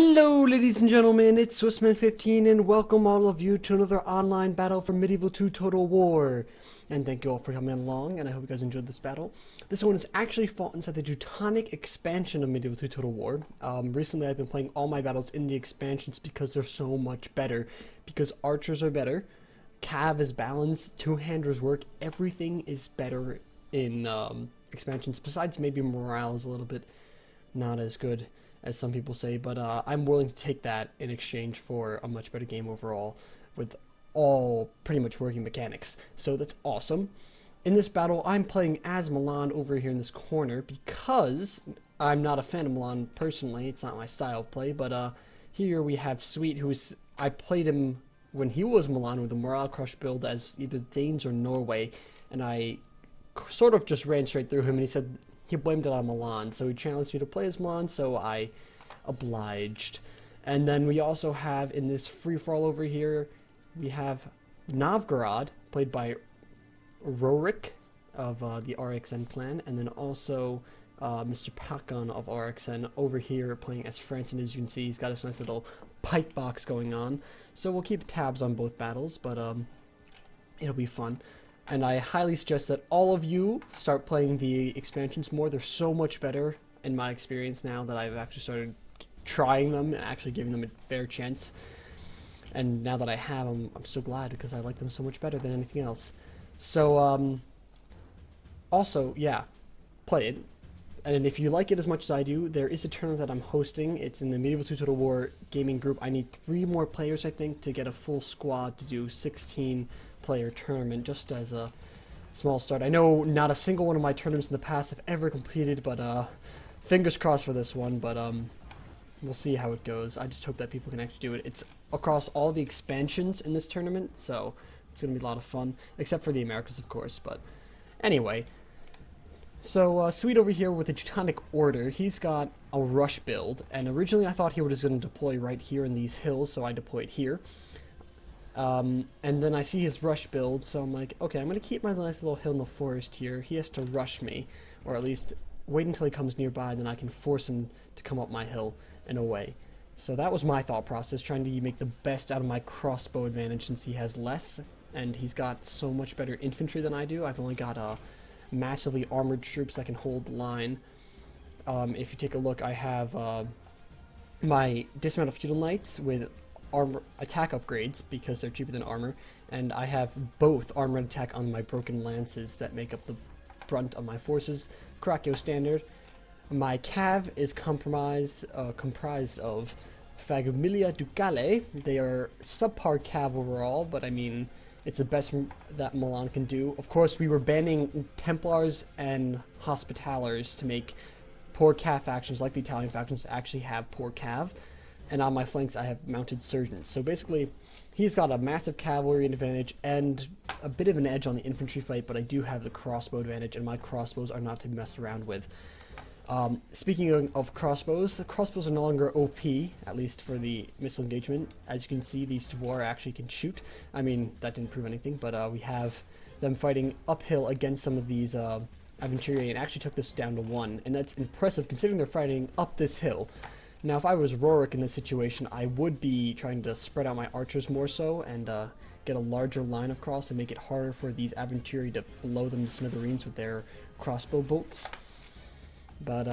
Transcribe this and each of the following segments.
Hello ladies and gentlemen, it's Swissman 15 and welcome all of you to another online battle for Medieval 2 Total War. And thank you all for coming along, and I hope you guys enjoyed this battle. This one is actually fought inside the Teutonic expansion of Medieval 2 Total War. Recently I've been playing all my battles in the expansions because they're so much better. Because archers are better, cav is balanced, two-handers work, everything is better in expansions, besides maybe morale is a little bit not as good as some people say, but I'm willing to take that in exchange for a much better game overall with all pretty much working mechanics. So that's awesome. In this battle, I'm playing as Milan over here in this corner because I'm not a fan of Milan personally. It's not my style of play, but here we have Sweet, I played him when he was Milan with a Morale Crush build as either Danes or Norway, and I sort of just ran straight through him, and he said he blamed it on Milan, so he challenged me to play as Milan, so I obliged. And then we also have, in this free-for-all over here, we have Novgorod, played by Rorik of the RXN clan, and then also Mr. Pakon of RXN over here playing as France, and as you can see, he's got this nice little pipe box going on. So we'll keep tabs on both battles, but it'll be fun. And I highly suggest that all of you start playing the expansions more. They're so much better in my experience now that I've actually started trying them and actually giving them a fair chance. And now that I have them, I'm so glad because I like them so much better than anything else. So, also, yeah, play it. And if you like it as much as I do, there is a tournament that I'm hosting. It's in the Medieval 2 Total War gaming group. I need 3 more players, I think, to get a full squad to do 16-player tournament, just as a small start. I know not a single one of my tournaments in the past have ever completed, but fingers crossed for this one, but we'll see how it goes. I just hope that people can actually do it. It's across all the expansions in this tournament, so it's going to be a lot of fun, except for the Americas, of course, but anyway. So, Sweet over here with the Teutonic Order, he's got a rush build, and originally I thought he was going to deploy right here in these hills, so I deployed here. And then I see his rush build, so I'm like, okay, I'm going to keep my nice little hill in the forest here. He has to rush me, or at least wait until he comes nearby, then I can force him to come up my hill in a way. So that was my thought process, trying to make the best out of my crossbow advantage since he has less, and he's got so much better infantry than I do. I've only got massively armored troops that can hold the line. If you take a look, I have my dismounted feudal knights with armor attack upgrades because they're cheaper than armor, and I have both armor and attack on my broken lances that make up the brunt of my forces. Krakio standard. My cav is comprised of Familia Ducale. They are subpar cav overall, but I mean, it's the best that Milan can do. Of course, we were banning Templars and Hospitallers to make poor cav factions, like the Italian factions, actually have poor cav. And on my flanks, I have mounted surgeons. So basically, he's got a massive cavalry advantage and a bit of an edge on the infantry fight, but I do have the crossbow advantage, and my crossbows are not to be messed around with. Speaking of crossbows, the crossbows are no longer OP, at least for the missile engagement. As you can see, these Dvor actually can shoot. I mean, that didn't prove anything, but we have them fighting uphill against some of these Aventurier, and actually took this down to 1, and that's impressive considering they're fighting up this hill. Now, if I was Rorik in this situation, I would be trying to spread out my archers more so and get a larger line across and make it harder for these Aventurier to blow them to smithereens with their crossbow bolts. But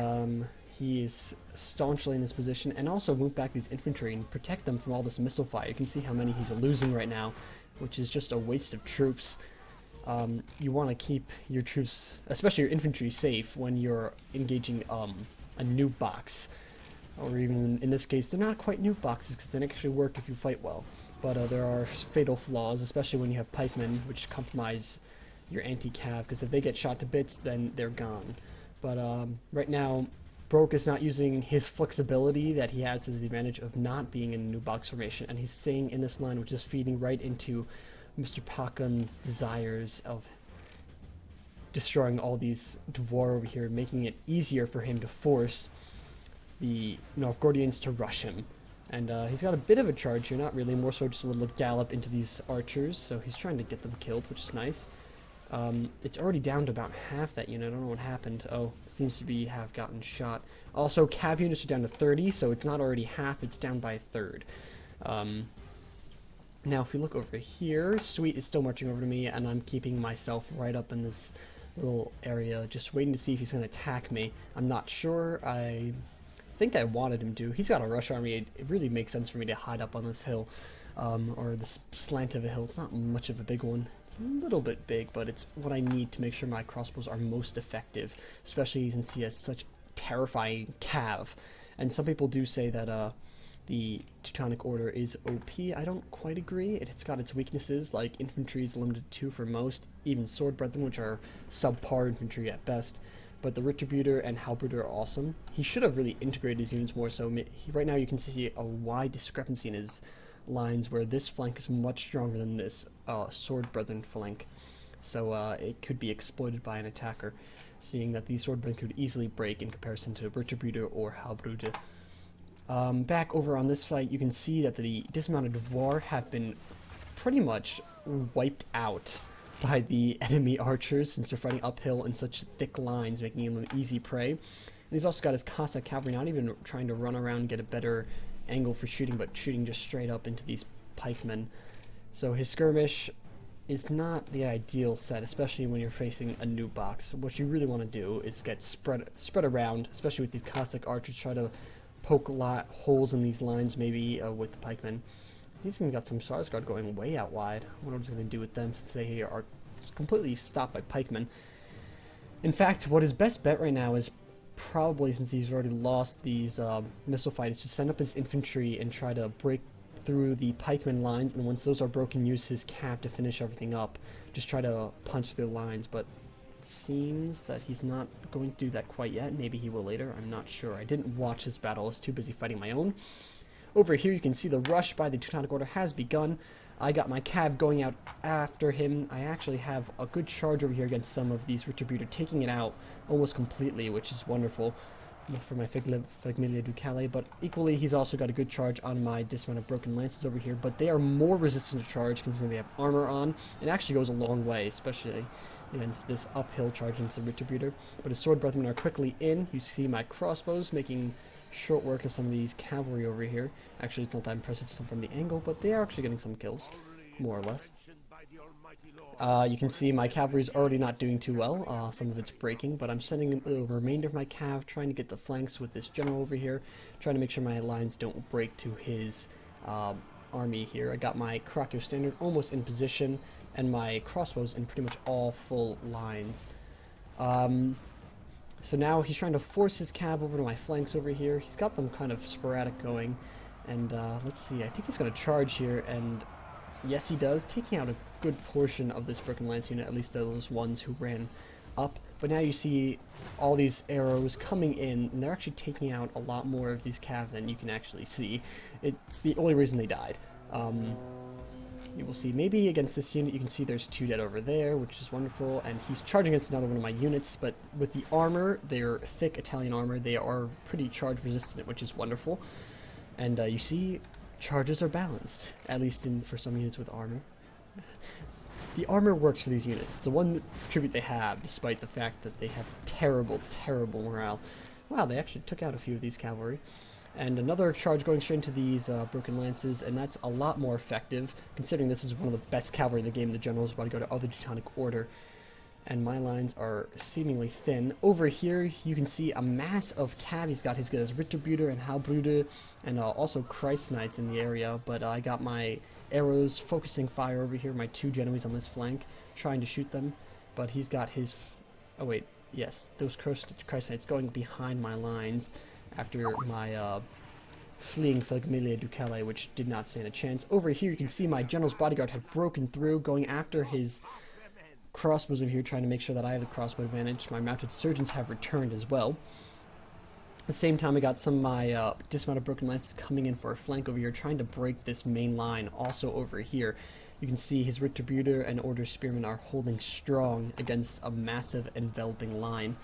he is staunchly in this position, and also move back these infantry and protect them from all this missile fire. You can see how many he's losing right now, which is just a waste of troops. You want to keep your troops, especially your infantry, safe when you're engaging a nuke box. Or even, in this case, they're not quite nuke boxes because they actually work if you fight well. But there are fatal flaws, especially when you have pikemen, which compromise your anti-cav, because if they get shot to bits, then they're gone. But right now, Broke is not using his flexibility that he has as the advantage of not being in a new box formation, and he's staying in this line, which is feeding right into Mr. Pakon's desires of destroying all these Dvor over here, making it easier for him to force the Novgorodians to rush him. And he's got a bit of a charge here, not really, more so just a little gallop into these archers, so he's trying to get them killed, which is nice. It's already down to about half that unit. I don't know what happened. Oh, seems to have gotten shot. Also, cav units are down to 30, so it's not already half, it's down by a third. Now, if we look over here, Sweet is still marching over to me, and I'm keeping myself right up in this little area, just waiting to see if he's going to attack me. I'm not sure. I think I wanted him to. He's got a rush army. It really makes sense for me to hide up on this hill, or this slant of a hill. It's not much of a big one. It's a little bbit big, but it's what I need to make sure my crossbows are most effective, especially since he has such terrifying cav. And some people do say that the Teutonic Order is OP. I don't quite agree. It's got its weaknesses, like infantry is limited to 2 for most, even sword brethren, which are subpar infantry at best. But the Retributor and Halberder are awesome. He should have really integrated his units more so. Right now you can see a wide discrepancy in his lines, where this flank is much stronger than this sword brethren flank. So it could be exploited by an attacker, seeing that these sword brethren could easily break in comparison to Retributor or Halberder. Back over on this fight, you can see that the dismounted Dvar have been pretty much wiped out by the enemy archers, since they're fighting uphill in such thick lines, making him an easy prey. And he's also got his Cossack cavalry, not even trying to run around and get a better angle for shooting, but shooting just straight up into these pikemen. So his skirmish is not the ideal set, especially when you're facing a new box. What you really want to do is get spread around, especially with these Cossack archers, try to poke holes in these lines, maybe with the pikemen. He's even got some Sarsgaard going way out wide. I wonder what he's going to do with them, since they are completely stopped by pikemen. In fact, what his best bet right now is probably, since he's already lost these missile fights, to send up his infantry and try to break through the pikemen lines, and once those are broken, use his cav to finish everything up. Just try to punch through the lines, but it seems that he's not going to do that quite yet. Maybe he will later, I'm not sure. I didn't watch his battle, I was too busy fighting my own. Over here you can see the rush by the Teutonic Order has begun. I got my cav going out after him. I actually have a good charge over here against some of these Retributor, taking it out almost completely, which is wonderful for my Famiglia Ducale, but equally he's also got a good charge on my dismounted broken lances over here, but they are more resistant to charge considering they have armor on. It actually goes a long way, especially against this uphill charge against the Retributor. But his sword brethren are quickly in. You see my crossbows making short work of some of these cavalry over here. Actually, it's not that impressive from the angle, but they are actually getting some kills, more or less. You can see my cavalry's already not doing too well. Some of it's breaking, but I'm sending the remainder of my cav, trying to get the flanks with this general over here, trying to make sure my lines don't break to his army here. I got my Caraccio Standard almost in position, and my crossbows in pretty much all full lines. So now he's trying to force his cav over to my flanks over here. He's got them kind of sporadic going, and let's see, I think he's going to charge here, and yes he does, taking out a good portion of this broken lance unit, at least those ones who ran up. But now you see all these arrows coming in, and they're actually taking out a lot more of these cav than you can actually see. It's the only reason they died. You will see maybe against this unit, you can see there's 2 dead over there, which is wonderful, and he's charging against another one of my units, but with the armor, they're thick Italian armor, they are pretty charge resistant, which is wonderful. And you see, charges are balanced, at least for some units with armor. The armor works for these units. It's the one tribute they have, despite the fact that they have terrible, terrible morale. Wow, they actually took out a few of these cavalry. And another charge going straight into these broken lances, and that's a lot more effective, considering this is one of the best cavalry in the game. The general is about to go to other Teutonic Order, and my lines are seemingly thin. Over here, you can see a mass of cav. He's got his Retributor and Halbruder, and also Christ Knights in the area, but I got my arrows focusing fire over here, my 2 Genoese on this flank, trying to shoot them, but he's got his... oh wait, yes, those Christ Knights going behind my lines after my fleeing Famiglia Ducale, which did not stand a chance. Over here you can see my general's bodyguard had broken through, going after his crossbows over here, trying to make sure that I have the crossbow advantage. My mounted surgeons have returned as well. At the same time, I got some of my dismounted broken lances coming in for a flank over here, trying to break this main line. Also over here, you can see his Retributor and Order Spearmen are holding strong against a massive enveloping line.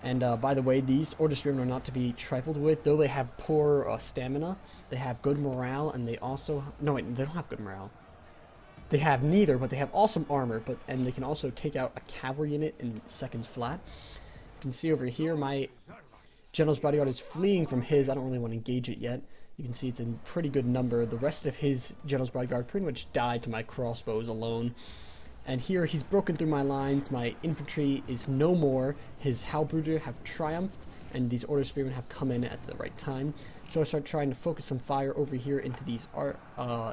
And by the way, these Order Spearmen are not to be trifled with. Though they have poor stamina, they have good morale, and they also... no, wait, they don't have good morale. They have neither, but they have awesome armor, and they can also take out a cavalry unit in seconds flat. You can see over here, my general's bodyguard is fleeing from his. I don't really want to engage it yet. You can see it's in pretty good number. The rest of his general's bodyguard pretty much died to my crossbows alone. And here he's broken through my lines. My infantry is no more. His halberdier have triumphed, and these order spearmen have come in at the right time. So I start trying to focus some fire over here into these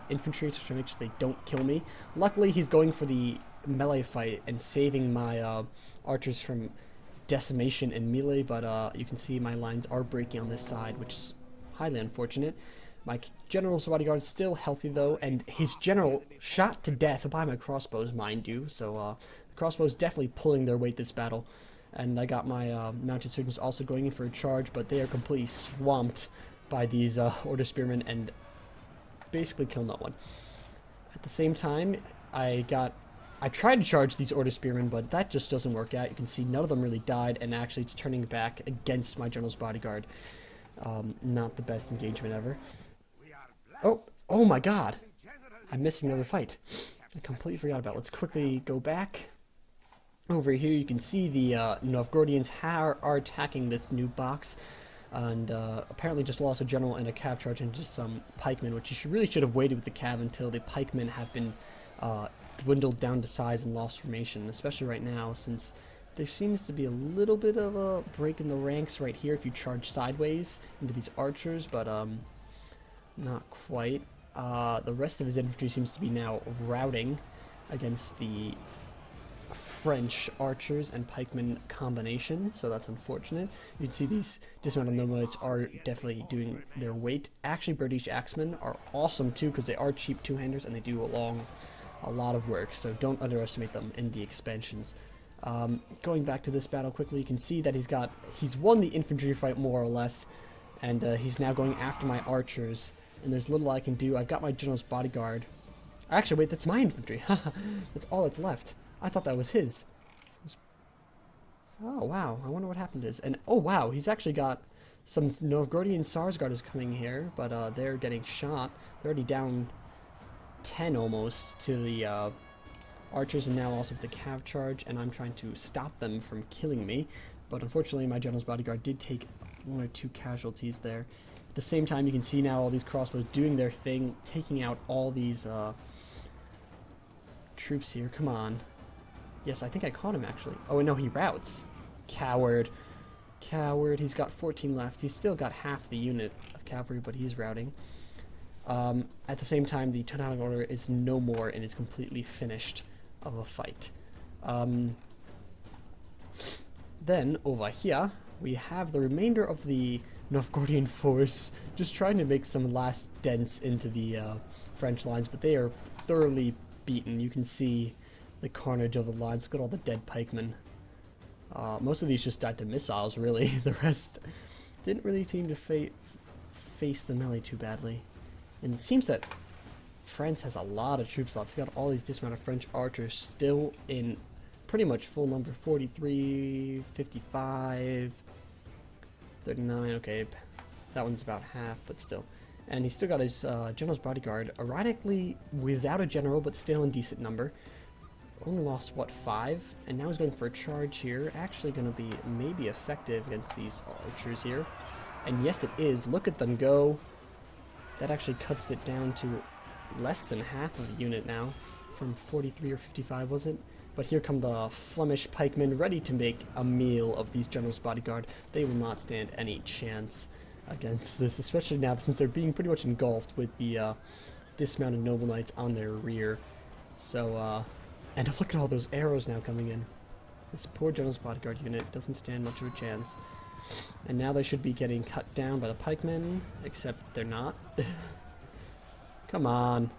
infantry to try to make sure they don't kill me. Luckily, he's going for the melee fight and saving my archers from decimation and melee, but you can see my lines are breaking on this side, which is highly unfortunate. My general's bodyguard is still healthy, though, and his general shot to death by my crossbows, mind you. So the crossbows definitely pulling their weight this battle. And I got my mounted surgeons also going in for a charge, but they are completely swamped by these order spearmen and basically kill no one. At the same time, I tried to charge these order spearmen, but that just doesn't work out. You can see none of them really died, and actually it's turning back against my general's bodyguard. Not the best engagement ever. Oh my god! I'm missing another fight. I completely forgot about it. Let's quickly go back. Over here you can see the Novgorodians are attacking this new box, and apparently just lost a general and a cav charge and just some pikemen, which you really should have waited with the cav until the pikemen have been dwindled down to size and lost formation, especially right now, since there seems to be a little bit of a break in the ranks right here if you charge sideways into these archers, but not quite. The rest of his infantry seems to be now routing against the French archers and pikemen combination, so that's unfortunate. You can see these dismounted nomads are definitely doing their weight. Actually, British axemen are awesome too because they are cheap two-handers and they do a lot of work, so don't underestimate them in the expansions. Going back to this battle quickly, you can see that he's won the infantry fight more or less, and he's now going after my archers, and there's little I can do. I've got my general's bodyguard. Actually, wait, that's my infantry. That's all that's left. I thought that was his. Oh, wow. I wonder what happened to his. And, oh, wow. He's actually got some Novgorodian Sarsguarders coming here, but they're getting shot. They're already down 10 almost to the archers, and now also with the cav charge, and I'm trying to stop them from killing me. But unfortunately, my general's bodyguard did take 1 or 2 casualties there. At the same time, you can see now all these crossbows doing their thing, taking out all these troops here. Come on. Yes, I think I caught him, actually. Oh, no, he routes. Coward. Coward. He's got 14 left. He's still got half the unit of cavalry, but he's routing. At the same time, the Teutonic Order is no more and is completely finished of a fight. Then, over here, we have the remainder of the Novgorodian force just trying to make some last dents into the French lines, but they are thoroughly beaten. You can see the carnage of the lines. Look at all the dead pikemen. Most of these just died to missiles, really. The rest didn't really seem to face the melee too badly. And it seems that France has a lot of troops left. It's got all these dismounted French archers still in pretty much full number. 43, 55, 39. Okay, that one's about half, but still. And he's still got his general's bodyguard, ironically without a general, but still in decent number. Only lost, what, 5? And now he's going for a charge here. Actually going to be maybe effective against these archers here. And yes, it is. Look at them go. That actually cuts it down to less than half of a unit now. From 43 or 55, was it? But here come the Flemish pikemen, ready to make a meal of these generals' bodyguard. They will not stand any chance against this, especially now since they're being pretty much engulfed with the dismounted noble knights on their rear. So, and look at all those arrows now coming in. This poor general's bodyguard unit doesn't stand much of a chance. And now they should be getting cut down by the pikemen, except they're not. Come on.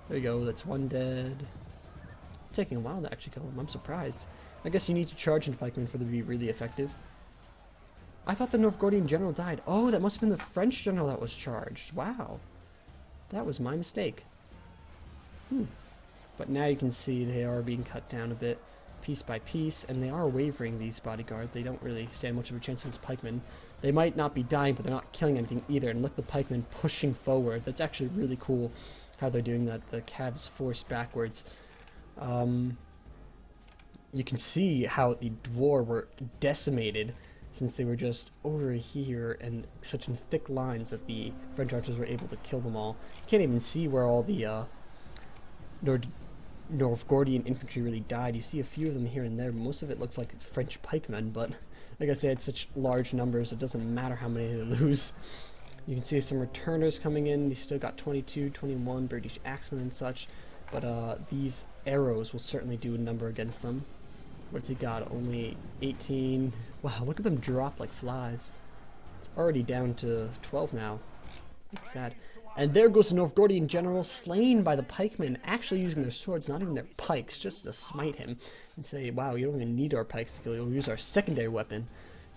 There you go, that's one dead. It's taking a while to actually kill him, I'm surprised. I guess you need to charge into pikemen for them to be really effective. I thought the Novgorodian general died. Oh, that must have been the French general that was charged. Wow. That was my mistake. But now you can see they are being cut down a bit, piece by piece, and they are wavering, these bodyguard. They don't really stand much of a chance against pikemen. They might not be dying, but they're not killing anything either. And look at the pikemen pushing forward. That's actually really cool. how they're doing that. The Cavs force backwards. You can see how the Dvor were decimated since they were just over here and such in thick lines that the French archers were able to kill them all. You can't even see where all the Novgorodian infantry really died. You see a few of them here and there, but most of it looks like it's French pikemen, but like I said, such large numbers, it doesn't matter how many they lose. You can see some returners coming in. They still got 22, 21 British axemen and such, but these arrows will certainly do a number against them. What's he got? Only 18. Wow, look at them drop like flies. It's already down to 12 now. It's sad. And there goes the Novgorodian general, slain by the pikemen, actually using their swords, not even their pikes, just to smite him and say, wow, you don't even need our pikes to kill you. We'll use our secondary weapon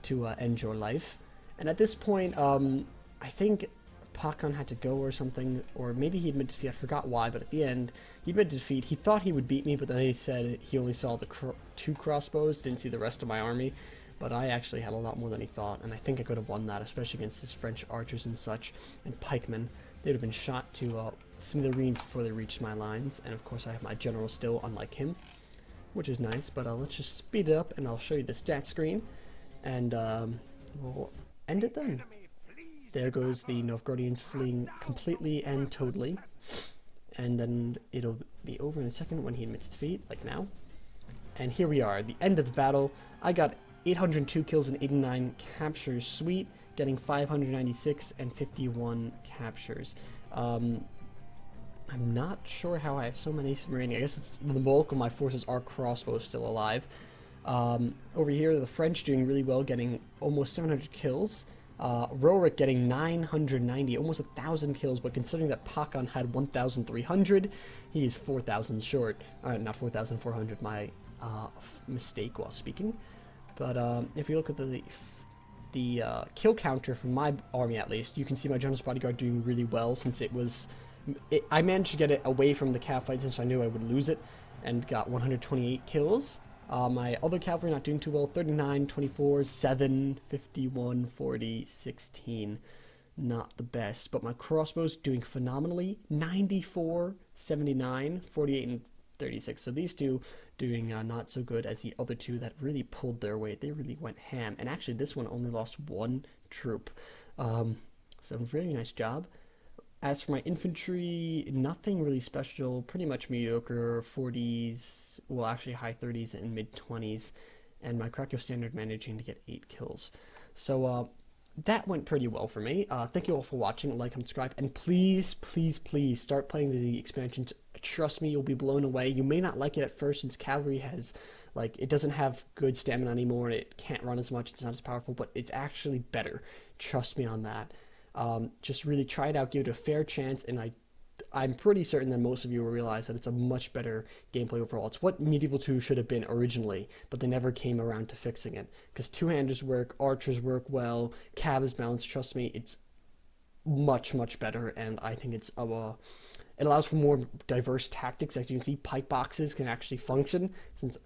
to end your life. And at this point, I think Pakhan had to go or something, or maybe he admitted defeat. I forgot why, but at the end, he admitted defeat. He thought he would beat me, but then he said he only saw the 2 crossbows, didn't see the rest of my army. But I actually had a lot more than he thought, and I think I could have won that, especially against his French archers and such, and pikemen. They would have been shot to smithereens before they reached my lines, and of course I have my general still, unlike him, which is nice. But let's just speed it up, and I'll show you the stat screen, and we'll end it then. There goes the Novgorodians fleeing completely and totally, and then it'll be over in a second when he admits defeat, like now. And here we are, the end of the battle. I got 802 kills and 89 captures, sweet, getting 596 and 51 captures. I'm not sure how I have so many remaining. I guess it's the bulk of my forces are crossbows still alive. Over here, the French doing really well, getting almost 700 kills. Rorik getting 990, almost 1,000 kills, but considering that Pakhan had 1,300, he is 4,000 short. Not 4,400, my mistake while speaking. But if you look at the kill counter from my army, at least, you can see my General's Bodyguard doing really well, since I managed to get it away from the cav fight since I knew I would lose it, and got 128 kills. My other cavalry not doing too well, 39, 24, 7, 51, 40, 16. Not the best, but my crossbows doing phenomenally, 94, 79, 48, and 36. So these two doing not so good as the other two that really pulled their weight. They really went ham, and actually this one only lost 1 troop. So very nice job. As for my infantry, nothing really special, pretty much mediocre, 40s, well actually high 30s and mid 20s, and my Krakow standard managing to get 8 kills. So that went pretty well for me. Thank you all for watching, like, and subscribe, and please, please, please start playing the expansions. Trust me, you'll be blown away. You may not like it at first since cavalry has, it doesn't have good stamina anymore, and it can't run as much, it's not as powerful, but it's actually better. Trust me on that. Just really try it out, give it a fair chance, and I'm pretty certain that most of you will realize that it's a much better gameplay overall. It's what Medieval 2 should have been originally, but they never came around to fixing it. Because two-handers work, archers work well, cav is balanced, trust me, it's much, much better, and I think it allows for more diverse tactics. As you can see, pike boxes can actually function, since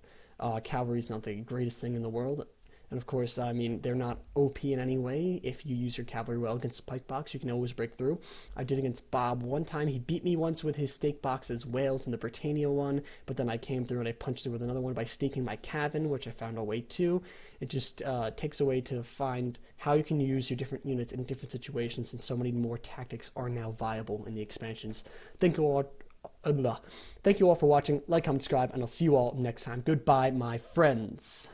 cavalry is not the greatest thing in the world. And of course, I mean, they're not OP in any way. If you use your cavalry well against a pike box, you can always break through. I did against Bob one time. He beat me once with his stake boxes, Wales, and the Britannia one, but then I came through and I punched through with another one by sneaking my cav in, which I found a way to. It just takes a way to find how you can use your different units in different situations, and so many more tactics are now viable in the expansions. Thank you all for watching. Like, comment, subscribe, and I'll see you all next time. Goodbye, my friends.